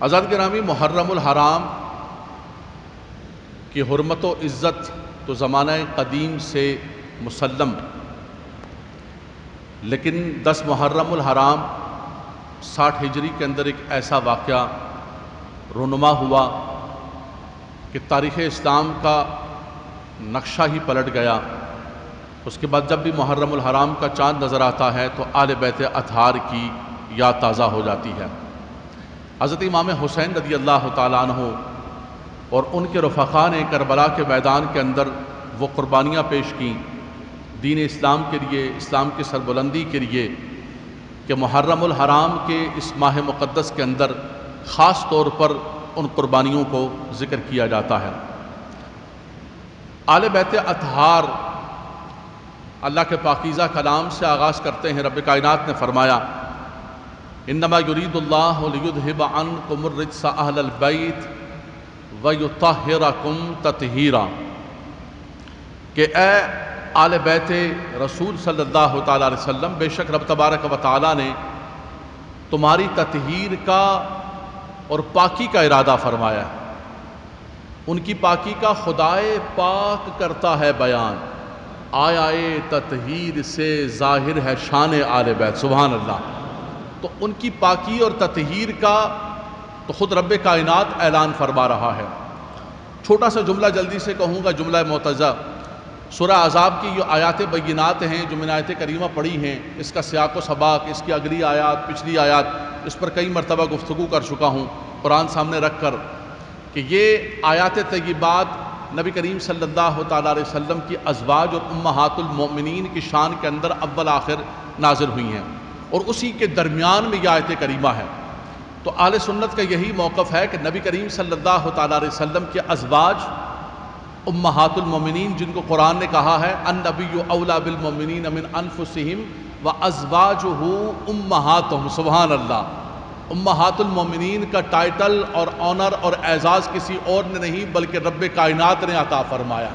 حضرات گرامی، محرم الحرام کی حرمت و عزت تو زمانہ قدیم سے مسلم، لیکن 10 محرم الحرام 60 ہجری کے اندر ایک ایسا واقعہ رونما ہوا کہ تاریخ اسلام کا نقشہ ہی پلٹ گیا۔ اس کے بعد جب بھی محرم الحرام کا چاند نظر آتا ہے تو آل بیت اطہار کی یاد تازہ ہو جاتی ہے۔ حضرت امام حسین رضی اللہ تعالیٰ عنہ اور ان کے رفقا نے کربلا کے میدان کے اندر وہ قربانیاں پیش کیں دین اسلام کے لیے، اسلام کی سربلندی کے لیے، کہ محرم الحرام کے اس ماہ مقدس کے اندر خاص طور پر ان قربانیوں کو ذکر کیا جاتا ہے۔ آل بیت اطہار اللہ کے پاکیزہ کلام سے آغاز کرتے ہیں۔ رب کائنات نے فرمایا انما یرید اللہ لیذھب عنکم الرجس اہل البیت ویطہرکم تطہیرا، کہ اے آل بیت رسول صلی اللہ تعالیٰ علیہ وسلم، بے شک رب تبارک و تعالیٰ نے تمہاری تطہیر کا اور پاکی کا ارادہ فرمایا ہے۔ ان کی پاکی کا خدائے پاک کرتا ہے بیان، آیائے تطہیر سے ظاہر ہے شان آل بیت، سبحان اللہ۔ تو ان کی پاکی اور تطہیر کا تو خود رب کائنات اعلان فرما رہا ہے۔ چھوٹا سا جملہ جلدی سے کہوں گا، جملہ معتزہ سورہ احزاب کی یہ آیات بینات ہیں جو میں نے آیت کریمہ پڑھی ہیں، اس کا سیاق و سباق، اس کی اگلی آیات، پچھلی آیات، اس پر کئی مرتبہ گفتگو کر چکا ہوں قرآن سامنے رکھ کر، کہ یہ آیات طیبات نبی کریم صلی اللہ تعالیٰ علیہ وسلم کی ازواج اور امہات المؤمنین کی شان کے اندر اول آخر نازل ہوئی ہیں، اور اسی کے درمیان میں یہ آیت کریمہ ہے۔ تو اہل سنت کا یہی موقف ہے کہ نبی کریم صلی اللہ تعالیٰ علیہ وسلم کے ازواج امہات المؤمنین، جن کو قرآن نے کہا ہے النبی اولیٰ بالمؤمنین من انفسہم وازواجہ امہاتہم، سبحان اللہ۔ امہات المؤمنین کا ٹائٹل اور آنر اور اعزاز کسی اور نے نہیں بلکہ رب کائنات نے عطا فرمایا۔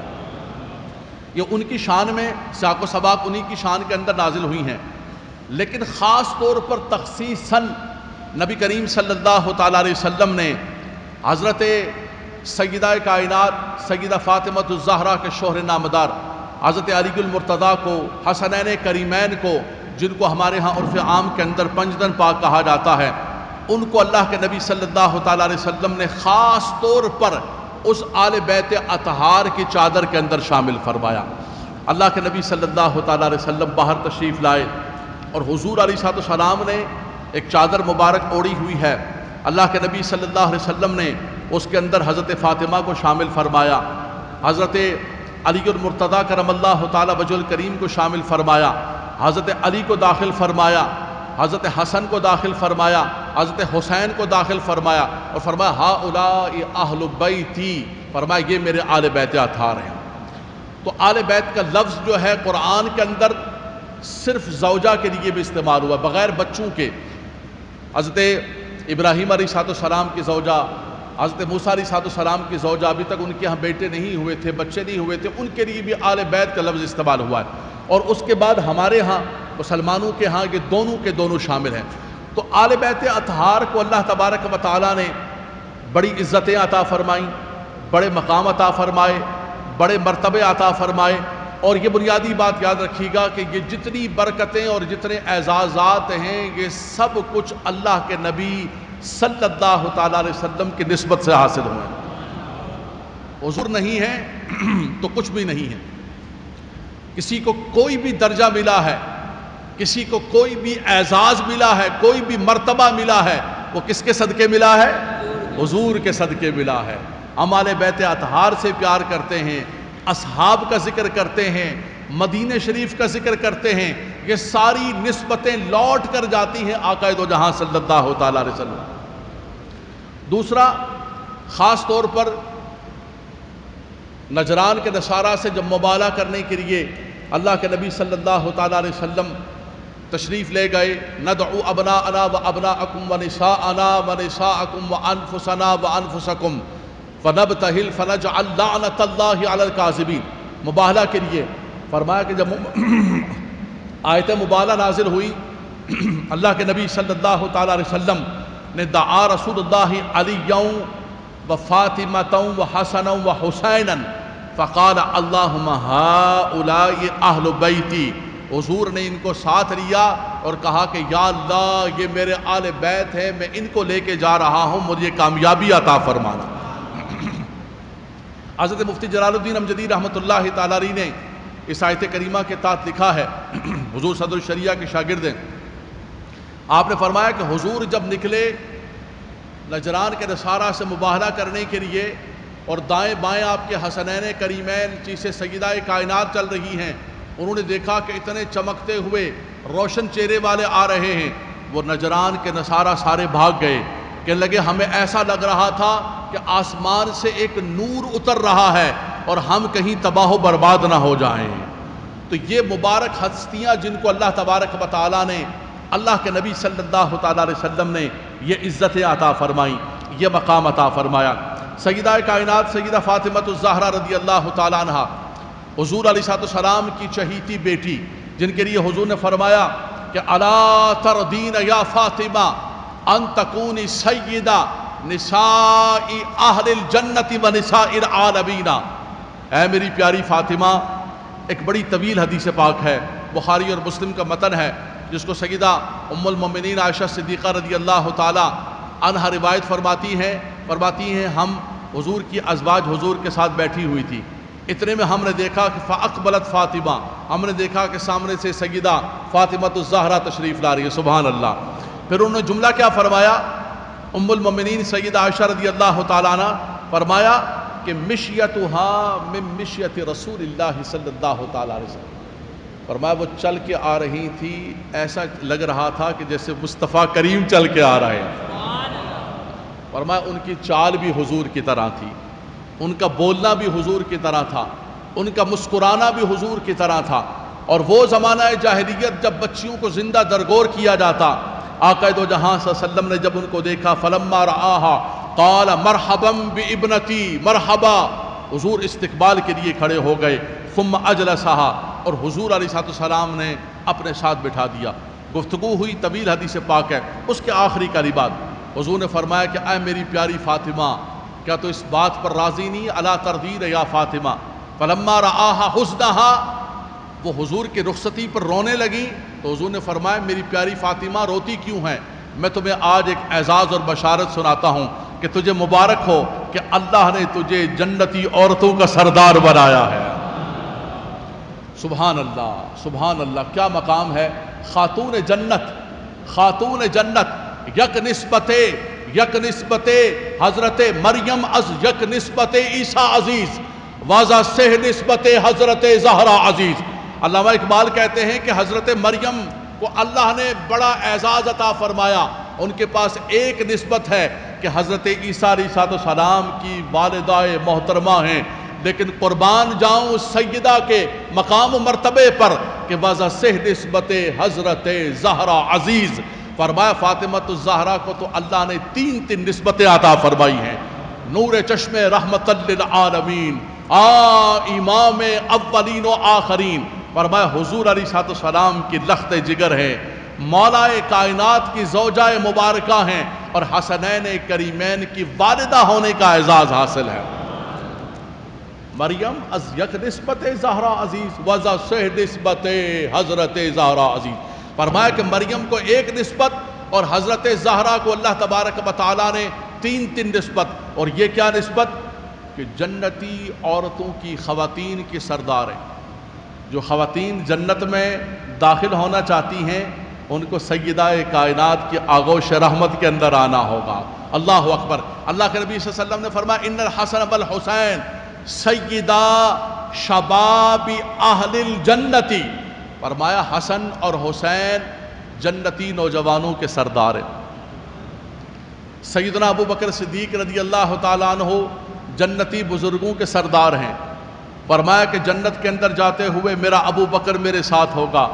یہ ان کی شان میں سیاق و سباق انہی کی شان کے اندر نازل ہوئی ہیں، لیکن خاص طور پر تخصیصاً نبی کریم صلی اللہ تعالیٰ علیہ وسلم نے حضرت سیدہ کائنات سیدہ فاطمہ الزہرا کے شوہر نامدار حضرت علی المرتضیٰ کو، حسنین کریمین کو، جن کو ہمارے ہاں عرف عام کے اندر پنجدن پاک کہا جاتا ہے، ان کو اللہ کے نبی صلی اللہ تعالیٰ علیہ وسلم نے خاص طور پر اس آل بیت اطہار کی چادر کے اندر شامل فرمایا۔ اللہ کے نبی صلی اللہ تعالیٰ علیہ وسلم باہر تشریف لائے اور حضور علیہ السلام نے ایک چادر مبارک اوڑھی ہوئی ہے۔ اللہ کے نبی صلی اللہ علیہ وسلم نے اس کے اندر حضرت فاطمہ کو شامل فرمایا، حضرت علی المرتضیٰ کرم اللہ تعالیٰ وجہ الکریم کو شامل فرمایا، حضرت علی کو داخل فرمایا، حضرت حسن کو داخل فرمایا، حضرت حسین کو داخل فرمایا، اور فرمایا ہؤلاء اہل بیتی، فرمایا یہ میرے آل بیت اطہار ہیں۔ تو آل بیت کا لفظ جو ہے قرآن کے اندر صرف زوجہ کے لیے بھی استعمال ہوا، بغیر بچوں کے۔ حضرت ابراہیم علیہ السلام کی زوجہ، حضرت موسیٰ علیہ السلام کی زوجہ، ابھی تک ان کے ہاں بیٹے نہیں ہوئے تھے، بچے نہیں ہوئے تھے، ان کے لیے بھی آل بیت کا لفظ استعمال ہوا ہے، اور اس کے بعد ہمارے ہاں مسلمانوں کے ہاں یہ دونوں کے دونوں شامل ہیں۔ تو آل بیت اطہار کو اللہ تبارک و تعالیٰ نے بڑی عزتیں عطا فرمائیں، بڑے مقام عطا فرمائے، بڑے مرتبے عطا فرمائے، اور یہ بنیادی بات یاد رکھیے گا کہ یہ جتنی برکتیں اور جتنے اعزازات ہیں یہ سب کچھ اللہ کے نبی صلی اللہ تعالیٰ علیہ وسلم کی نسبت سے حاصل ہوئے۔ حضور نہیں ہے تو کچھ بھی نہیں ہے۔ کسی کو کوئی بھی درجہ ملا ہے، کسی کو کوئی بھی اعزاز ملا ہے، کوئی بھی مرتبہ ملا ہے، وہ کس کے صدقے ملا ہے؟ حضور کے صدقے ملا ہے۔ ہم آل بیت اطہار سے پیار کرتے ہیں، اصحاب کا ذکر کرتے ہیں، مدینہ شریف کا ذکر کرتے ہیں، یہ ساری نسبتیں لوٹ کر جاتی ہیں آقا دو جہاں صلی اللہ تعالیٰ علیہ وسلم۔ دوسرا، خاص طور پر نجران کے نصارہ سے جب مبالغہ کرنے کے لیے اللہ کے نبی صلی اللہ تعالیٰ علیہ وسلم تشریف لے گئے، ندعو ابناءنا و ابناءکم و نساءنا و نساءکم و انفسنا و انفسکم فنبتہل فنجعل لعنت اللہ علی الکاذبین، مبالغہ کے لیے فرمایا کہ جب آیت مبالغہ نازل ہوئی، اللہ کے نبی صلی اللہ تعالیٰ علیہ وسلم نے دعا رسول اللہ علیوں و فاطمۃ و حسن و حسین فقال اللہم ہؤلاء اہل بیتی، حضور نے ان کو ساتھ لیا اور کہا کہ یا اللہ یہ میرے آل بیت ہیں، میں ان کو لے کے جا رہا ہوں، مجھے کامیابی عطا فرمانا۔ حضرت مفتی جلال الدین امجدی رحمۃ اللہ تعالی علیہ نے اس آیت کریمہ کے تحت لکھا ہے، حضور صدر الشریعہ کے شاگرد ہیں، آپ نے فرمایا کہ حضور جب نکلے نجران کے نصارہ سے مباہلہ کرنے کے لیے، اور دائیں بائیں آپ کے حسنین کریمین جسے سیدہ کائنات چل رہی ہیں، انہوں نے دیکھا کہ اتنے چمکتے ہوئے روشن چہرے والے آ رہے ہیں، وہ نجران کے نصارہ سارے بھاگ گئے، کہنے لگے ہمیں ایسا لگ رہا تھا کہ آسمان سے ایک نور اتر رہا ہے اور ہم کہیں تباہ و برباد نہ ہو جائیں۔ تو یہ مبارک ہستیاں جن کو اللہ تبارک و تعالیٰ نے، اللہ کے نبی صلی اللہ تعالیٰ علیہ وسلم نے یہ عزت عطا فرمائی، یہ مقام عطا فرمایا۔ سیدہ کائنات سیدہ فاطمہ الزہرا رضی اللہ تعالیٰ عنہ، حضور علیہ السلام کی چہیتی بیٹی، جن کے لیے حضور نے فرمایا کہ الا ترضین یا فاطمہ ان تکونی سیدہ نساء اہل الجنت و نساء العالمین، اے میری پیاری فاطمہ۔ ایک بڑی طویل حدیث پاک ہے، بخاری اور مسلم کا متن ہے، جس کو سیدہ ام المومنین عائشہ صدیقہ رضی اللہ تعالی عنہا روایت فرماتی ہیں ہم حضور کی ازواج حضور کے ساتھ بیٹھی ہوئی تھی، اتنے میں ہم نے دیکھا کہ فاقبلت فاطمہ، ہم نے دیکھا کہ سامنے سے سیدہ فاطمہ الزہرا تشریف لا رہی ہے، سبحان اللہ۔ پھر انہوں نے جملہ کیا فرمایا، ام المومنین سیدہ عائشہ رضی اللہ تعالیٰ عنہ فرمایا کہ مشیتها من مشیت رسول اللہ صلی اللہ تعالیٰ علیہ وسلم، فرمایا وہ چل کے آ رہی تھی، ایسا لگ رہا تھا کہ جیسے مصطفیٰ کریم چل کے آ رہے ہیں۔ فرمایا ان کی چال بھی حضور کی طرح تھی، ان کا بولنا بھی حضور کی طرح تھا، ان کا مسکرانا بھی حضور کی طرح تھا۔ اور وہ زمانہ جاہلیت جب بچیوں کو زندہ درگور کیا جاتا، آقا دو جہاں صلی اللہ علیہ وسلم نے جب ان کو دیکھا، فلما رآہا قال مرحبا بابنتی مرحبا، حضور استقبال کے لیے کھڑے ہو گئے، ثم اجلسہا، اور حضور علیہ السلام نے اپنے ساتھ بٹھا دیا۔ گفتگو ہوئی، طویل حدیث پاک ہے، اس کے آخری کلمات حضور نے فرمایا کہ اے میری پیاری فاطمہ، کیا تو اس بات پر راضی نہیں، الا ترضین یا فاطمہ؟ فلما رآہا حزنہا، وہ حضور کی رخصتی پر رونے لگی، تو حضور نے فرمایا میری پیاری فاطمہ روتی کیوں ہیں؟ میں تمہیں آج ایک اعزاز اور بشارت سناتا ہوں کہ تجھے مبارک ہو کہ اللہ نے تجھے جنتی عورتوں کا سردار بنایا ہے۔ سبحان اللہ، سبحان اللہ، کیا مقام ہے۔ خاتون جنت، خاتون جنت، یک نسبت حضرت مریم از یک نسبت عیسیٰ عزیز، واضح سے نسبت حضرت زہرا عزیز۔ علامہ اقبال کہتے ہیں کہ حضرت مریم کو اللہ نے بڑا اعزاز عطا فرمایا، ان کے پاس ایک نسبت ہے کہ حضرت عیسیٰ علیہ السلام کی والدہ محترمہ ہیں، لیکن قربان جاؤں سیدہ کے مقام و مرتبے پر کہ واضح سے نسبت حضرت زہرا عزیز۔ فرمایا فاطمہ الزہرا کو تو اللہ نے تین نسبتیں عطا فرمائی ہیں، نور چشم رحمت للعالمین، امام اولین و آخرین۔ فرمایا حضور علیہ السلام کی لخت جگر ہے، مولا کائنات کی زوجہ مبارکہ ہیں، اور حسنین کریمین کی والدہ ہونے کا اعزاز حاصل ہے۔ مریم از یک نسبت زہرا عزیز وزا سے نسبت حضرت زہرا عزیز۔ فرمایا کہ مریم کو ایک نسبت اور حضرت زہرا کو اللہ تبارک و تعالیٰ نے تین نسبت۔ اور یہ کیا نسبت؟ کہ جنتی عورتوں کی، خواتین کی سردار ہیں۔ جو خواتین جنت میں داخل ہونا چاہتی ہیں ان کو سیدہ کائنات کی آغوش رحمت کے اندر آنا ہوگا۔ اللہ اکبر۔ اللہ کے نبی صلی اللہ علیہ وسلم نے فرمایا ان الحسن والحسین سیدہ شباب اہل الجنتی، فرمایا حسن اور حسین جنتی نوجوانوں کے سردار ہیں۔ سیدنا ابو بکر صدیق رضی اللہ تعالیٰ عنہ جنتی بزرگوں کے سردار ہیں۔ فرمایا کہ جنت کے اندر جاتے ہوئے میرا ابو بکر میرے ساتھ ہوگا،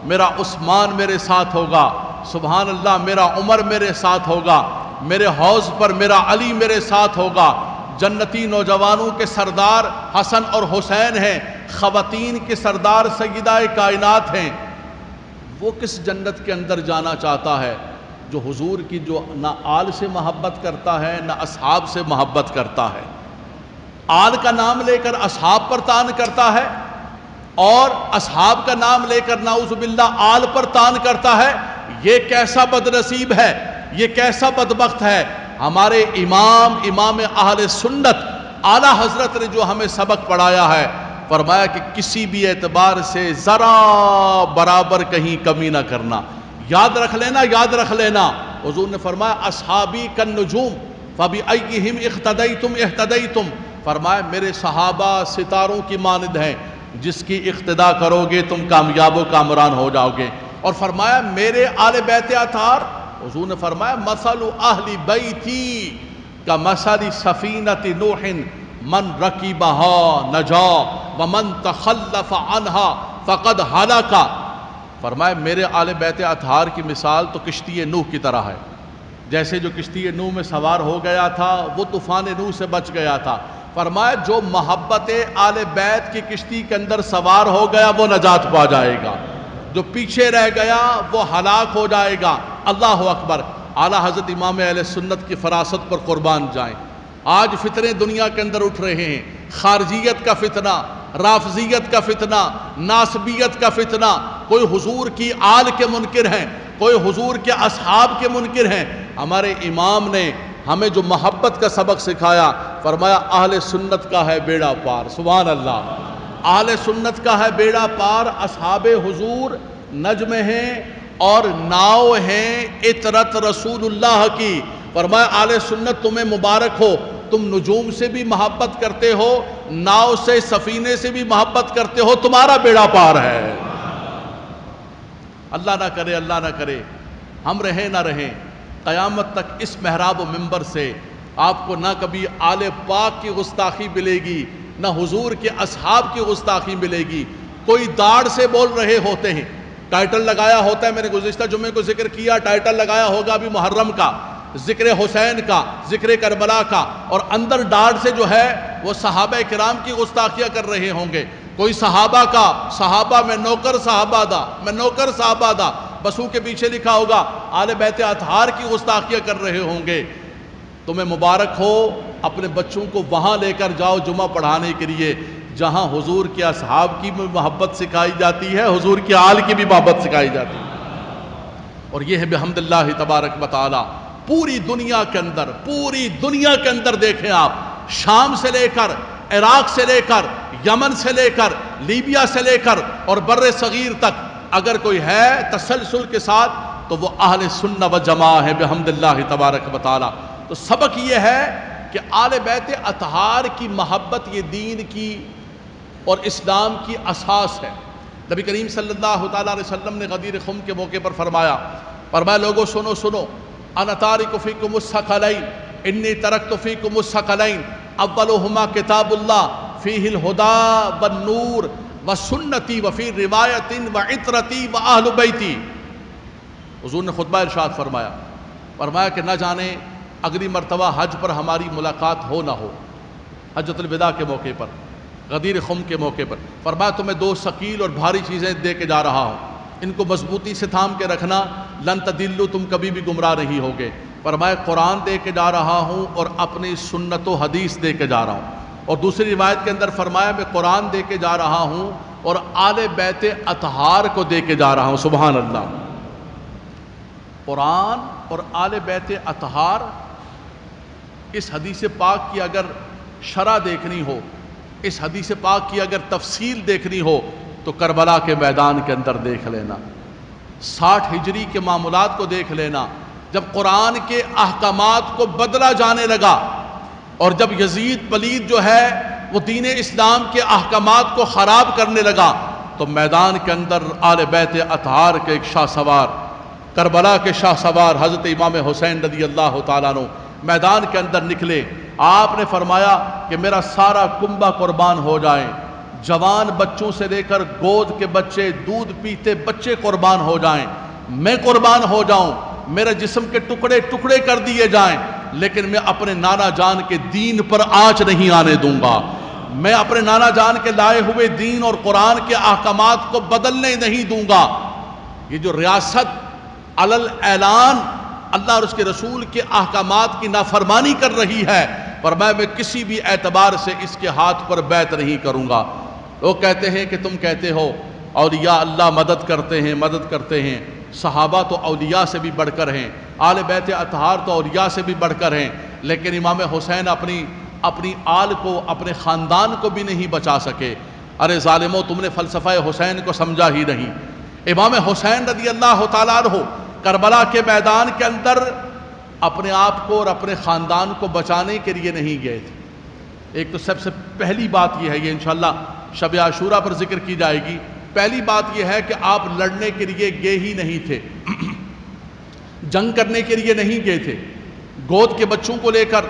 میرا عثمان میرے ساتھ ہوگا، سبحان اللہ، میرا عمر میرے ساتھ ہوگا، میرے حوض پر میرا علی میرے ساتھ ہوگا۔ جنتی نوجوانوں کے سردار حسن اور حسین ہیں، خواتین کے سردار سیدہ کائنات ہیں۔ وہ کس جنت کے اندر جانا چاہتا ہے جو حضور کی جو نہ آل سے محبت کرتا ہے نہ اصحاب سے محبت کرتا ہے، آل کا نام لے کر اصحاب پر طعن کرتا ہے اور اصحاب کا نام لے کر نعوذ باللہ آل پر طعن کرتا ہے، یہ کیسا بدنصیب ہے، یہ کیسا بدبخت ہے۔ ہمارے امام اہل سنت اعلیٰ حضرت نے جو ہمیں سبق پڑھایا ہے، فرمایا کہ کسی بھی اعتبار سے ذرا برابر کہیں کمی نہ کرنا۔ یاد رکھ لینا حضور نے فرمایا اصحابی کالنجوم فبأیہم اقتدیتم اہتدیتم، فرمایا میرے صحابہ ستاروں کی مانند ہیں، جس کی اقتداء کرو گے تم کامیاب و کامران ہو جاؤ گے۔ اور فرمایا میرے آل بیت اطہار، حضور نے فرمایا مثل اہل بیتی کمثل سفینۃ نوح من رکبہا نجا ومن تخلف عنہا فقد ہلک، فرمایا میرے آل بیت اطہار کی مثال تو کشتی نوح کی طرح ہے، جیسے جو کشتی نوح میں سوار ہو گیا تھا وہ طوفان نوح سے بچ گیا تھا، فرمایا جو محبت آل بیت کی کشتی کے اندر سوار ہو گیا وہ نجات پا جائے گا، جو پیچھے رہ گیا وہ ہلاک ہو جائے گا۔ اللہ اکبر۔ اعلیٰ حضرت امام اہل سنت کی فراست پر قربان جائیں۔ آج فتنے دنیا کے اندر اٹھ رہے ہیں، خارجیت کا فتنہ، رافضیت کا فتنہ، ناسبیت کا فتنہ، کوئی حضور کی آل کے منکر ہیں، کوئی حضور کے اصحاب کے منکر ہیں۔ ہمارے امام نے ہمیں جو محبت کا سبق سکھایا، فرمایا اہل سنت کا ہے بیڑا پار، سبحان اللہ، اہل سنت کا ہے بیڑا پار، اصحاب حضور نجم ہیں اور ناؤ ہیں عطرت رسول اللہ کی، فرمایا اہل سنت تمہیں مبارک ہو، تم نجوم سے بھی محبت کرتے ہو، ناؤ سے سفینے سے بھی محبت کرتے ہو، تمہارا بیڑا پار ہے۔ اللہ نہ کرے ہم رہیں نہ رہیں قیامت تک اس محراب و منبر سے آپ کو نہ کبھی آل پاک کی گستاخی ملے گی، نہ حضور کے اصحاب کی گستاخی ملے گی۔ کوئی داڑھ سے بول رہے ہوتے ہیں، ٹائٹل لگایا ہوتا ہے، میں نے گزشتہ جمعے کو ذکر کیا، ٹائٹل لگایا ہوگا ابھی محرم کا، ذکر حسین کا، ذکر کربلا کا، اور اندر ڈاڑھ سے جو ہے وہ صحابہ کرام کی گستاخیاں کر رہے ہوں گے۔ کوئی صحابہ کا، صحابہ میں نوکر صحابہ دا، بسوں کے پیچھے لکھا ہوگا آل بیت اطہار کی گستاخیاں کر رہے ہوں گے۔ تمہیں مبارک ہو، اپنے بچوں کو وہاں لے کر جاؤ جمعہ پڑھانے کے لیے جہاں حضور کے اصحاب کی بھی محبت سکھائی جاتی ہے، حضور کی آل کی بھی محبت سکھائی جاتی ہے۔ اور یہ ہے بحمد اللہ تبارک و تعالی پوری دنیا کے اندر دیکھیں آپ، شام سے لے کر، عراق سے لے کر، یمن سے لے کر، لیبیا سے لے کر اور بر صغیر تک اگر کوئی ہے تسلسل کے ساتھ تو وہ اہل سنت و جماعت ہے بحمد اللہ تبارک و تعالی۔ تو سبق یہ ہے کہ آل بیت اطہار کی محبت یہ دین کی اور اسلام کی اساس ہے۔ نبی کریم صلی اللہ تعالیٰ علیہ وسلم نے غدیر خم کے موقع پر فرمایا لوگو سنو انا تارک فیکم الثقلین انی ترکت فیکم الثقلین اولہما کتاب اللہ فیہ الہدی والنور وسنتی وفی روایت وعطرتی واہل بیتی۔ حضور نے خطبہ ارشاد فرمایا کہ نہ جانے اگلی مرتبہ حج پر ہماری ملاقات ہو نہ ہو، حجۃ الوداع کے موقع پر، غدیر خم کے موقع پر، فرمایا تمہیں دو ثقیل اور بھاری چیزیں دے کے جا رہا ہوں، ان کو مضبوطی سے تھام کے رکھنا، لن تدلوا تم کبھی بھی گمراہ نہیں ہوگے۔ فرمایا قرآن دے کے جا رہا ہوں اور اپنی سنت و حدیث دے کے جا رہا ہوں۔ اور دوسری روایت کے اندر فرمایا میں قرآن دے کے جا رہا ہوں اور آل بیت اطہار کو دے کے جا رہا ہوں، سبحان اللہ۔ قرآن اور آل بیت اطہار، اس حدیث پاک کی اگر شرح دیکھنی ہو، اس حدیث پاک کی اگر تفصیل دیکھنی ہو تو کربلا کے میدان کے اندر دیکھ لینا، 60 ہجری کے معاملات کو دیکھ لینا، جب قرآن کے احکامات کو بدلا جانے لگا اور جب یزید پلید جو ہے وہ دین اسلام کے احکامات کو خراب کرنے لگا تو میدان کے اندر آل بیت اطہار کے ایک شاہ سوار، کربلا کے شاہ سوار حضرت امام حسین رضی اللہ تعالیٰ عنہ میدان کے اندر نکلے۔ آپ نے فرمایا کہ میرا سارا کنبہ قربان ہو جائیں، جوان بچوں سے لے کر گود کے بچے، دودھ پیتے بچے قربان ہو جائیں، میں قربان ہو جاؤں، میرے جسم کے ٹکڑے ٹکڑے کر دیے جائیں، لیکن میں اپنے نانا جان کے دین پر آنچ نہیں آنے دوں گا، میں اپنے نانا جان کے لائے ہوئے دین اور قرآن کے احکامات کو بدلنے نہیں دوں گا۔ یہ جو ریاست علل اعلان اللہ اور اس کے رسول کے احکامات کی نافرمانی کر رہی ہے، فرمایا میں کسی بھی اعتبار سے اس کے ہاتھ پر بیعت نہیں کروں گا۔ لوگ کہتے ہیں کہ تم کہتے ہو اولیاء اللہ مدد کرتے ہیں، صحابہ تو اولیاء سے بھی بڑھ کر ہیں، آل بیت اطہار تو اولیاء سے بھی بڑھ کر ہیں، لیکن امام حسین اپنی آل کو، اپنے خاندان کو بھی نہیں بچا سکے۔ ارے ظالمو، تم نے فلسفہ حسین کو سمجھا ہی نہیں۔ امام حسین رضی اللہ تعالیٰ عنہ کربلا کے میدان کے اندر اپنے آپ کو اور اپنے خاندان کو بچانے کے لیے نہیں گئے تھے۔ ایک تو سب سے پہلی بات یہ ہے، یہ انشاءاللہ شب عاشوراء پر ذکر کی جائے گی۔ پہلی بات یہ ہے کہ آپ لڑنے کے لیے گئے ہی نہیں تھے، جنگ کرنے کے لیے نہیں گئے تھے۔ گود کے بچوں کو لے کر،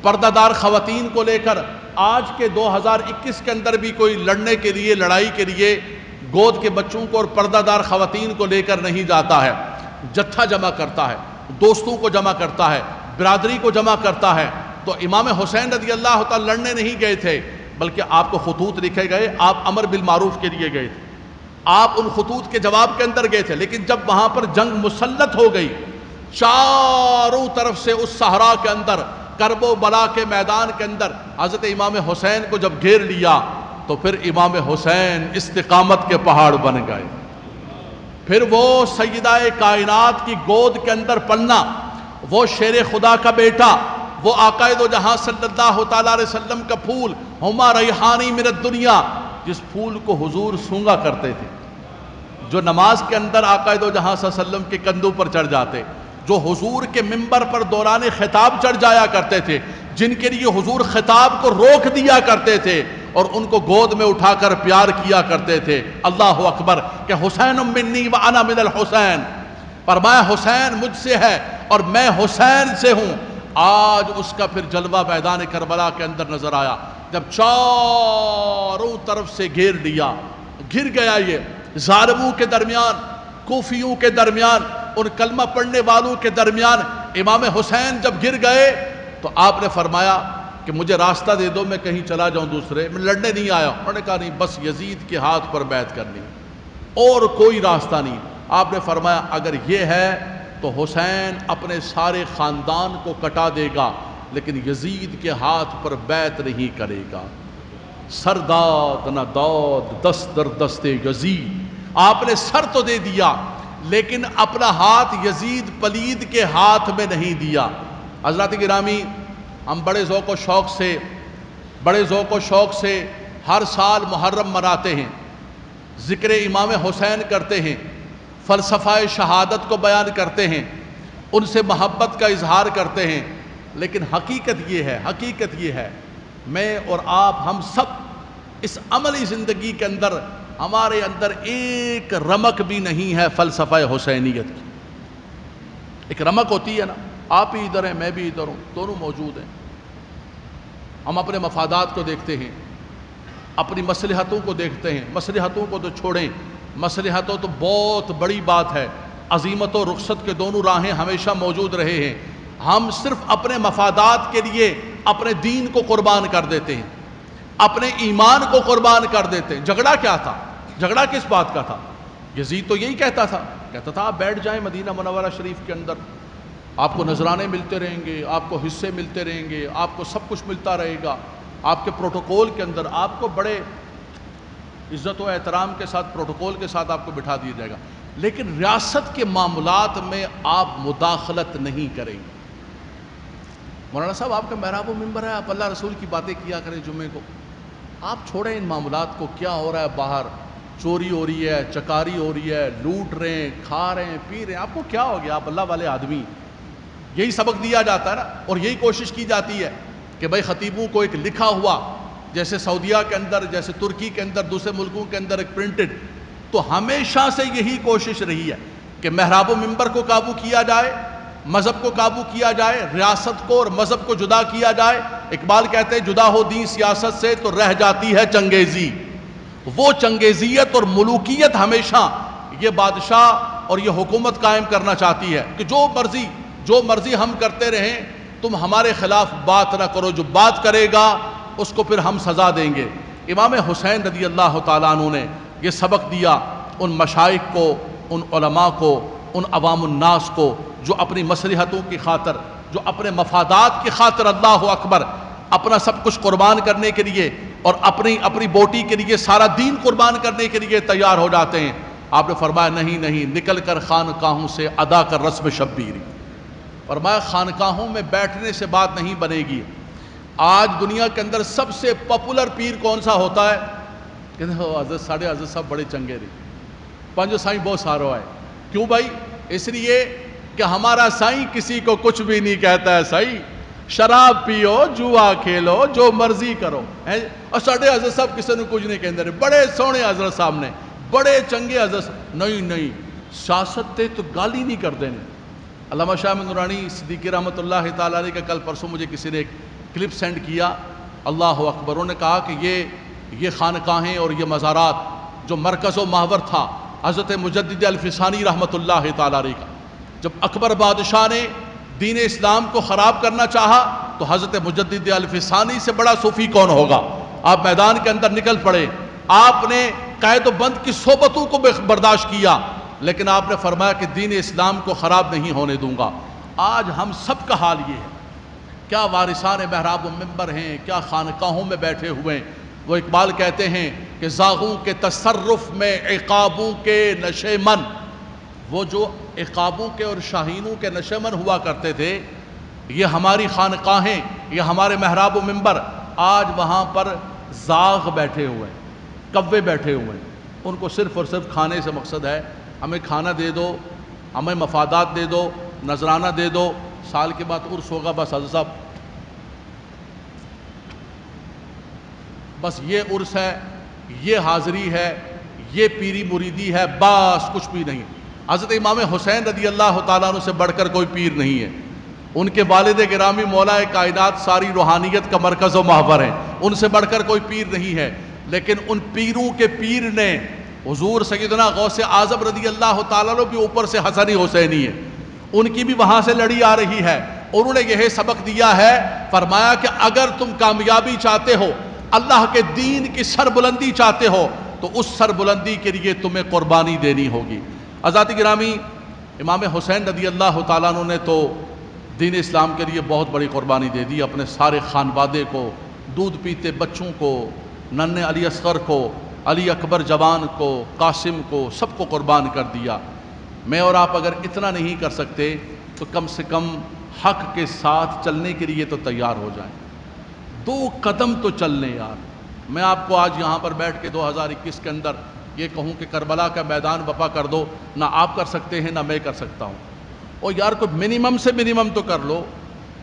پردہ دار خواتین کو لے کر، آج کے 2021 کے اندر بھی کوئی لڑنے کے لیے، لڑائی کے لیے گود کے بچوں کو اور پردہ دار خواتین کو لے کر نہیں جاتا ہے۔ جتھا جمع کرتا ہے، دوستوں کو جمع کرتا ہے، برادری کو جمع کرتا ہے۔ تو امام حسین رضی اللہ تعالیٰ لڑنے نہیں گئے تھے، بلکہ آپ کو خطوط لکھے گئے، آپ امر بالمعروف کے لیے گئے تھے، آپ ان خطوط کے جواب کے اندر گئے تھے۔ لیکن جب وہاں پر جنگ مسلط ہو گئی، چاروں طرف سے اس صحرا کے اندر، کرب و بلا کے میدان کے اندر حضرت امام حسین کو جب گھیر لیا، تو پھر امام حسین استقامت کے پہاڑ بن گئے۔ پھر وہ سیدہ کائنات کی گود کے اندر پلنا، وہ شیر خدا کا بیٹا، وہ آقا دو جہاں صلی اللہ تعالیٰ علیہ وسلم کا پھول، ہما ریحانی من الدنیا، جس پھول کو حضور سونگا کرتے تھے، جو نماز کے اندر آقا دو جہاں صلی اللہ علیہ وسلم کے کندھوں پر چڑھ جاتے، جو حضور کے منبر پر دوران خطاب چڑھ جایا کرتے تھے، جن کے لیے حضور خطاب کو روک دیا کرتے تھے اور ان کو گود میں اٹھا کر پیار کیا کرتے تھے۔ اللہ اکبر، کہ حسین منی وانا من الحسین، فرمایا حسین مجھ سے ہے اور میں حسین سے ہوں۔ آج اس کا پھر جلوہ میدان کربلا کے اندر نظر آیا، جب چاروں طرف سے گھیر لیا، گر گیا یہ ظالموں کے درمیان، کوفیوں کے درمیان، ان کلمہ پڑھنے والوں کے درمیان امام حسین جب گر گئے تو آپ نے فرمایا کہ مجھے راستہ دے دو، میں کہیں چلا جاؤں دوسرے، میں لڑنے نہیں آیا۔ انہوں نے کہا نہیں، بس یزید کے ہاتھ پر بیعت کرنی، اور کوئی راستہ نہیں۔ آپ نے فرمایا اگر یہ ہے تو حسین اپنے سارے خاندان کو کٹا دے گا، لیکن یزید کے ہاتھ پر بیعت نہیں کرے گا۔ سر داد نہ داد دست در دست یزید، آپ نے سر تو دے دیا لیکن اپنا ہاتھ یزید پلید کے ہاتھ میں نہیں دیا۔ حضرات گرامی، ہم بڑے ذوق و شوق سے ہر سال محرم مناتے ہیں، ذکر امام حسین کرتے ہیں، فلسفہ شہادت کو بیان کرتے ہیں، ان سے محبت کا اظہار کرتے ہیں، لیکن حقیقت یہ ہے میں اور آپ، ہم سب اس عملی زندگی کے اندر، ہمارے اندر ایک رمق بھی نہیں ہے فلسفہ حسینیت کی۔ ایک رمق ہوتی ہے نا، آپ ہی ادھر ہیں، میں بھی ادھر ہوں، دونوں موجود ہیں۔ ہم اپنے مفادات کو دیکھتے ہیں، اپنی مصلحتوں کو دیکھتے ہیں۔ مصلحتوں کو تو چھوڑیں، مصلحتوں تو بہت بڑی بات ہے، عزیمت و رخصت کے دونوں راہیں ہمیشہ موجود رہے ہیں۔ ہم صرف اپنے مفادات کے لیے اپنے دین کو قربان کر دیتے ہیں، اپنے ایمان کو قربان کر دیتے ہیں۔ جھگڑا کیا تھا؟ جھگڑا کس بات کا تھا؟ یزید تو یہی کہتا تھا آپ بیٹھ جائیں مدینہ منورہ شریف کے اندر، آپ کو نذرانے ملتے رہیں گے، آپ کو حصے ملتے رہیں گے، آپ کو سب کچھ ملتا رہے گا، آپ کے پروٹوکول کے اندر آپ کو بڑے عزت و احترام کے ساتھ، پروٹوکول کے ساتھ آپ کو بٹھا دیا جائے گا، لیکن ریاست کے معاملات میں آپ مداخلت نہیں کریں گے۔ مولانا صاحب آپ کا محراب و منبر ہے، آپ اللہ رسول کی باتیں کیا کریں جمعے کو، آپ چھوڑیں ان معاملات کو۔ کیا ہو رہا ہے باہر؟ چوری ہو رہی ہے، چکاری ہو رہی ہے، لوٹ رہے ہیں، کھا رہے ہیں، پی رہے ہیں، آپ کو کیا ہو گیا؟ آپ اللہ والے آدمی، یہی سبق دیا جاتا ہے نا، اور یہی کوشش کی جاتی ہے کہ بھائی خطیبوں کو ایک لکھا ہوا، جیسے سعودیہ کے اندر، جیسے ترکی کے اندر، دوسرے ملکوں کے اندر ایک پرنٹڈ، تو ہمیشہ سے یہی کوشش رہی ہے کہ محراب و منبر کو قابو کیا جائے، مذہب کو قابو کیا جائے، ریاست کو اور مذہب کو جدا کیا جائے۔ اقبال کہتے ہیں جدا ہو دین سیاست سے تو رہ جاتی ہے چنگیزی۔ وہ چنگیزیت اور ملوکیت ہمیشہ یہ بادشاہ اور یہ حکومت قائم کرنا چاہتی ہے کہ جو مرضی ہم کرتے رہیں، تم ہمارے خلاف بات نہ کرو، جو بات کرے گا اس کو پھر ہم سزا دیں گے۔ امام حسین رضی اللہ تعالیٰ عنہ نے یہ سبق دیا ان مشائخ کو، ان علماء کو، ان عوام الناس کو جو اپنی مصلحتوں کی خاطر، جو اپنے مفادات کی خاطر اللہ اکبر اپنا سب کچھ قربان کرنے کے لیے اور اپنی بوٹی کے لیے سارا دین قربان کرنے کے لیے تیار ہو جاتے ہیں، آپ نے فرمایا نہیں، نکل کر خانقاہوں سے ادا کر رسم شبیری۔ فرمایا خانقاہوں میں بیٹھنے سے بات نہیں بنے گی۔ آج دنیا کے اندر سب سے پاپولر پیر کون سا ہوتا ہے؟ کہتے ہیں حضرت ساڑھے حضرت صاحب بڑے چنگے رہی، پنج سائیں بہت سارو ہے۔ کیوں بھائی؟ اس لیے کہ ہمارا سائیں کسی کو کچھ بھی نہیں کہتا ہے، سائیں شراب پیو، جوا کھیلو، جو مرضی کرو، اور ساڑھے حضرت صاحب کسی نے کچھ نہیں کہتے، بڑے سونے حضرت صاحب نے، بڑے چنگے حضرت صاحب۔ نہیں، سیاست تے تو گالی نہیں کر دینے۔ علامہ شاہ احمد نورانی صدیقی رحمۃ اللہ تعالیٰ علیہ کا کل پرسوں مجھے کسی نے ایک کلپ سینڈ کیا، اللہ اکبر، انہوں نے کہا کہ یہ خانقاہیں اور یہ مزارات جو مرکز و محور تھا حضرت مجدد الفسانی رحمۃ اللہ تعالیٰ علیہ کا، جب اکبر بادشاہ نے دین اسلام کو خراب کرنا چاہا تو حضرت مجدد الفسانی سے بڑا صوفی کون ہوگا؟ آپ میدان کے اندر نکل پڑے، آپ نے قید و بند کی صحبتوں کو برداشت کیا، لیکن آپ نے فرمایا کہ دین اسلام کو خراب نہیں ہونے دوں گا۔ آج ہم سب کا حال یہ ہے، کیا وارثان محراب و منبر ہیں، کیا خانقاہوں میں بیٹھے ہوئے ہیں۔ وہ اقبال کہتے ہیں کہ زاغوں کے تصرف میں عقابوں کے نشے من، وہ جو عقابوں کے اور شاہینوں کے نشے من ہوا کرتے تھے، یہ ہماری خانقاہیں، یہ ہمارے محراب و منبر، آج وہاں پر زاغ بیٹھے ہوئے ہیں، کوے بیٹھے ہوئے ہیں۔ ان کو صرف اور صرف کھانے سے مقصد ہے، ہمیں کھانا دے دو، ہمیں مفادات دے دو، نذرانہ دے دو، سال کے بعد عرس ہوگا، بس حضرت صاحب بس یہ عرس ہے، یہ حاضری ہے، یہ پیری مریدی ہے، بس کچھ بھی نہیں۔ حضرت امام حسین رضی اللہ تعالیٰ عنہ سے بڑھ کر کوئی پیر نہیں ہے، ان کے والد گرامی مولا کائنات ساری روحانیت کا مرکز و محور ہیں، ان سے بڑھ کر کوئی پیر نہیں ہے، لیکن ان پیروں کے پیر نے حضور سیدنا غوث اعظم رضی اللہ تعالیٰ عنہ بھی اوپر سے حسنی حسینی ہے، ان کی بھی وہاں سے لڑی آ رہی ہے، انہوں نے یہ سبق دیا ہے، فرمایا کہ اگر تم کامیابی چاہتے ہو، اللہ کے دین کی سربلندی چاہتے ہو، تو اس سربلندی کے لیے تمہیں قربانی دینی ہوگی۔ حضرات گرامی، امام حسین رضی اللہ تعالیٰ عنہ نے تو دین اسلام کے لیے بہت بڑی قربانی دے دی، اپنے سارے خانوادے کو، دودھ پیتے بچوں کو، ننھے علی اصغر کو، علی اکبر جوان کو، قاسم کو، سب کو قربان کر دیا۔ میں اور آپ اگر اتنا نہیں کر سکتے تو کم سے کم حق کے ساتھ چلنے کے لیے تو تیار ہو جائیں، 2 قدم تو چل لیں یار۔ میں آپ کو آج یہاں پر بیٹھ کے 2021 کے اندر یہ کہوں کہ کربلا کا میدان وفا کر دو، نہ آپ کر سکتے ہیں نہ میں کر سکتا ہوں، اور یار کوئی منیمم سے منیمم تو کر لو،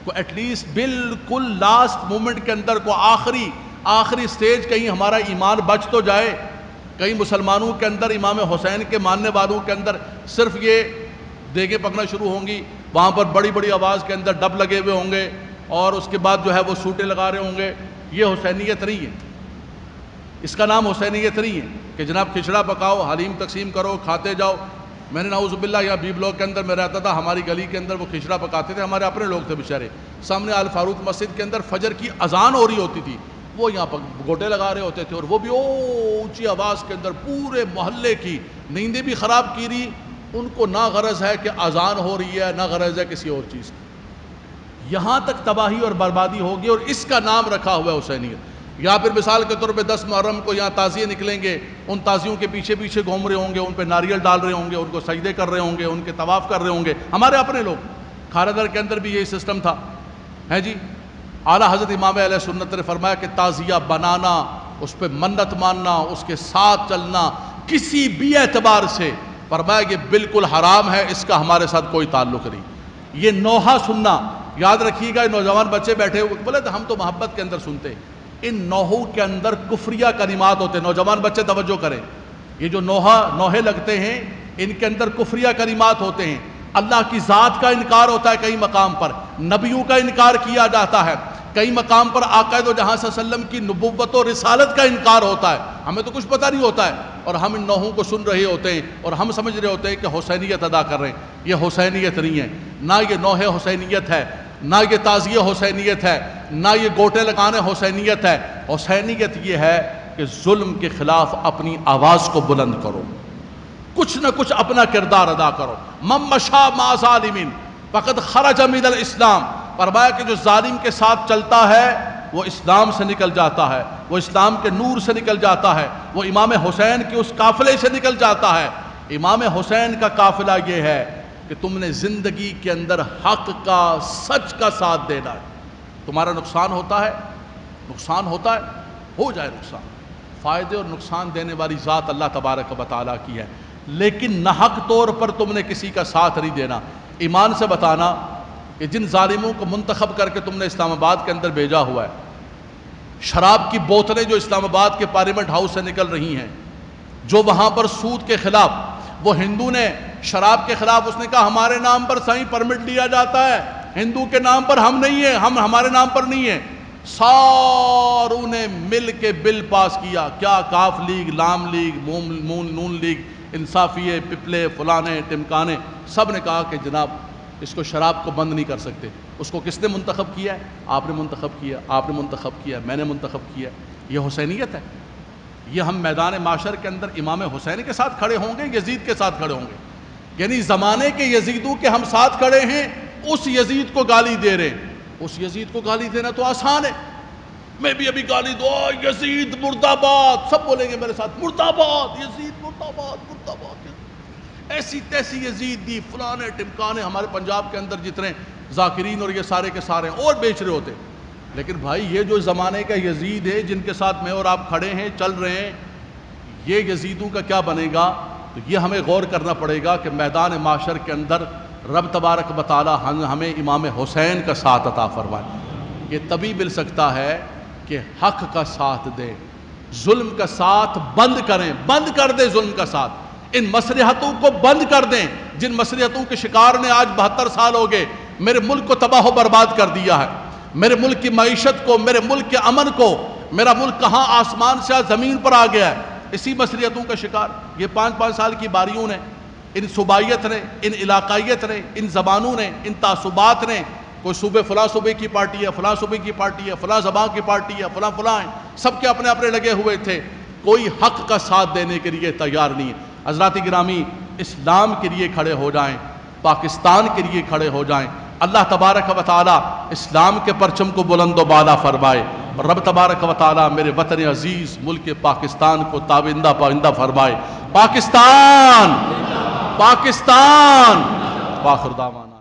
کوئی ایٹ لیسٹ بالکل لاسٹ مومنٹ کے اندر کو آخری سٹیج، کہیں ہمارا ایمان بچ تو جائے۔ کئی مسلمانوں کے اندر امام حسین کے ماننے والوں کے اندر صرف یہ دیگیں پکنا شروع ہوں گی، وہاں پر بڑی بڑی آواز کے اندر ڈب لگے ہوئے ہوں گے، اور اس کے بعد جو ہے وہ سوٹے لگا رہے ہوں گے۔ یہ حسینیت نہیں ہے، اس کا نام حسینیت نہیں ہے کہ جناب کھچڑا پکاؤ، حلیم تقسیم کرو، کھاتے جاؤ۔ میں نے نعوذ باللہ یہاں بی بلاک کے اندر میں رہتا تھا، ہماری گلی کے اندر وہ کھچڑا پکاتے تھے، ہمارے اپنے لوگ تھے بیچارے، سامنے آل فاروق مسجد کے اندر فجر کی اذان ہو رہی ہوتی تھی، وہ یہاں پر گوٹے لگا رہے ہوتے تھے، اور وہ بھی اونچی آواز کے اندر پورے محلے کی نیندیں بھی خراب کی رہی۔ ان کو نہ غرض ہے کہ اذان ہو رہی ہے، نہ غرض ہے کسی اور چیز کی۔ یہاں تک تباہی اور بربادی ہوگی، اور اس کا نام رکھا ہوا ہے حسینیت۔ یا پھر مثال کے طور پہ 10 محرم کو یہاں تعزیے نکلیں گے، ان تعزیوں کے پیچھے پیچھے گھوم رہے ہوں گے، ان پہ ناریل ڈال رہے ہوں گے، ان کو سجدے کر رہے ہوں گے، ان کے طواف کر رہے ہوں گے، ہمارے اپنے لوگ۔ کھارادر کے اندر بھی یہی سسٹم تھا، ہے جی۔ اعلیٰ حضرت امام علیہ سنت نے فرمایا کہ تعزیہ بنانا، اس پہ منت ماننا، اس کے ساتھ چلنا کسی بھی اعتبار سے، فرمایا یہ بالکل حرام ہے، اس کا ہمارے ساتھ کوئی تعلق نہیں۔ یہ نوحہ سننا، یاد رکھیے گا، نوجوان بچے بیٹھے ہوئے بولے تو ہم تو محبت کے اندر سنتے، ان نوحوں کے اندر کفریہ کلمات ہوتے ہیں۔ نوجوان بچے توجہ کریں، یہ جو نوحے لگتے ہیں ان کے اندر کفریہ کلمات ہوتے ہیں، اللہ کی ذات کا انکار ہوتا ہے، کئی مقام پر نبیوں کا انکار کیا جاتا ہے، کئی مقام پر آقا دو جہاں صلی اللہ علیہ وسلم کی نبوت و رسالت کا انکار ہوتا ہے۔ ہمیں تو کچھ پتہ نہیں ہوتا ہے، اور ہم ان نوحوں کو سن رہے ہوتے ہیں، اور ہم سمجھ رہے ہوتے ہیں کہ حسینیت ادا کر رہے ہیں۔ یہ حسینیت نہیں ہے، نہ یہ نوحے حسینیت ہے، نہ یہ تعزیہ حسینیت ہے، نہ یہ گوٹے لگانے حسینیت ہے۔ حسینیت یہ ہے کہ ظلم کے خلاف اپنی آواز کو بلند کرو، کچھ نہ کچھ اپنا کردار ادا کرو. من مشى مع ظالم فقد خرج من الاسلام. فرمایا کہ جو ظالم کے ساتھ چلتا ہے وہ اسلام سے نکل جاتا ہے، وہ اسلام کے نور سے نکل جاتا ہے، وہ امام حسین کے اس قافلے سے نکل جاتا ہے. امام حسین کا قافلہ یہ ہے کہ تم نے زندگی کے اندر حق کا، سچ کا ساتھ دینا ہے. تمہارا نقصان ہوتا ہے، نقصان ہوتا ہے، ہو جائے نقصان. فائدے اور نقصان دینے والی ذات اللہ تبارک و تعالیٰ کی ہے، لیکن ناحق طور پر تم نے کسی کا ساتھ نہیں دینا. ایمان سے بتانا کہ جن ظالموں کو منتخب کر کے تم نے اسلام آباد کے اندر بھیجا ہوا ہے، شراب کی بوتلیں جو اسلام آباد کے پارلیمنٹ ہاؤس سے نکل رہی ہیں، جو وہاں پر سود کے خلاف، وہ ہندو نے شراب کے خلاف اس نے کہا ہمارے نام پر صحیح پرمٹ لیا جاتا ہے، ہندو کے نام پر ہم نہیں ہیں، ہمارے نام پر نہیں ہے. ساروں نے مل کے بل پاس کیا. کیا؟ کاف لیگ، لام لیگ، نون لیگ، انصافیے، پپلے، فلانے، ٹمکانے، سب نے کہا کہ جناب اس کو شراب کو بند نہیں کر سکتے. اس کو کس نے منتخب کیا ہے؟ آپ نے منتخب کیا، آپ نے منتخب کیا، میں نے منتخب کیا. یہ حسینیت ہے. یہ ہم میدان معاشر کے اندر امام حسین کے ساتھ کھڑے ہوں گے، یزید کے ساتھ کھڑے ہوں گے. یعنی زمانے کے یزیدوں کے ہم ساتھ کھڑے ہیں، اس یزید کو گالی دے رہے ہیں. اس یزید کو گالی دینا تو آسان ہے. میں بھی ابھی گالی دو، یزید مرد آباد، سب بولیں گے میرے ساتھ مرد آباد، یزید مرد آباد، مرد آباد. ایسی تیسی یزید دی، فلانے ٹمکانے. ہمارے پنجاب کے اندر جتنے ذاکرین اور یہ سارے کے سارے اور بیچ رہے ہوتے. لیکن بھائی یہ جو زمانے کا یزید ہے جن کے ساتھ میں اور آپ کھڑے ہیں، چل رہے ہیں، یہ یزیدوں کا کیا بنے گا؟ تو یہ ہمیں غور کرنا پڑے گا کہ میدان معاشر کے اندر رب تبارک و تعالی ہمیں امام حسین کا ساتھ عطا فرمائے. یہ تبھی مل سکتا ہے کہ حق کا ساتھ دیں، ظلم کا ساتھ بند کریں، بند کر دیں ظلم کا ساتھ. ان مصلحتوں کو بند کر دیں جن مصلحتوں کے شکار نے آج 72 سال ہو گئے میرے ملک کو تباہ و برباد کر دیا ہے. میرے ملک کی معیشت کو، میرے ملک کے امن کو. میرا ملک کہاں آسمان سے زمین پر آ گیا ہے، اسی مصلحتوں کا شکار. یہ 5 سال کی باریوں نے، ان صوبائیت نے، ان علاقائیت نے، ان زبانوں نے، ان تعصبات نے. کوئی صوبے فلاں صوبے کی پارٹی ہے، فلاں صوبے کی پارٹی ہے، فلاں زبان کی پارٹی ہے، فلاں فلاں ہیں، سب کے اپنے اپنے لگے ہوئے تھے. کوئی حق کا ساتھ دینے کے لیے تیار نہیں ہے. حضرات گرامی، اسلام کے لیے کھڑے ہو جائیں، پاکستان کے لیے کھڑے ہو جائیں. اللہ تبارک و تعالی اسلام کے پرچم کو بلند و بالا فرمائے. اور رب تبارک و تعالی میرے وطن عزیز ملک پاکستان کو تابندہ پائندہ فرمائے. پاکستان، پاکستان. وآخر دعوانا